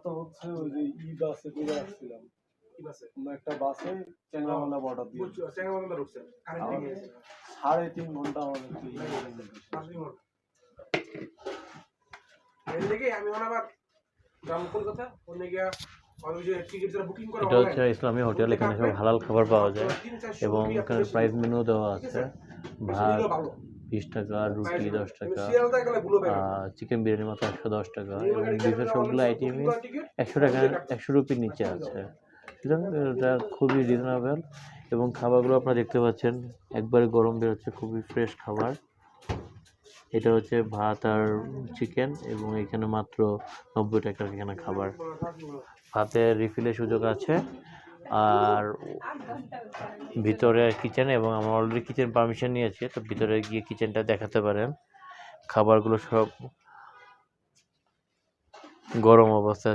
তো হচ্ছে ওই যে বাসে করে আসছিলাম, একটা বাসে চেঙ্গামালা বর্ডার দিয়ে 3.5 ঘন্টা আমাদের এটা হচ্ছে ইসলামী হোটেল। এখানে সব হালাল খাবার পাওয়া যায় এবং এখানে প্রাইস মেনু দেওয়া আছে। ভাত 20 টাকা, রুটি 10 টাকা, চিকেন বিরিয়ানি মাত্র 110 টাকা এবং বিফের সবগুলো আইটেমই 100 টাকা, 100 রুপির নিচে আছে। সুতরাং এটা খুবই রিজনেবল এবং খাবারগুলো আপনারা দেখতে পাচ্ছেন একবারে গরম বেরোচ্ছে, খুবই ফ্রেশ খাবার। এটা হচ্ছে ভাত আর চিকেন এবং এখানে মাত্র 90 টাকার এখানে খাবার। ভাতের রিফিলের সুযোগ আছে আর ভিতরে কিচেন, এবং আমরা অলরেডি কিচেন পারমিশন নিয়েছি, তো ভিতরে গিয়ে কিচেনটা দেখাতে পারেন। খাবারগুলো সব গরম অবস্থায়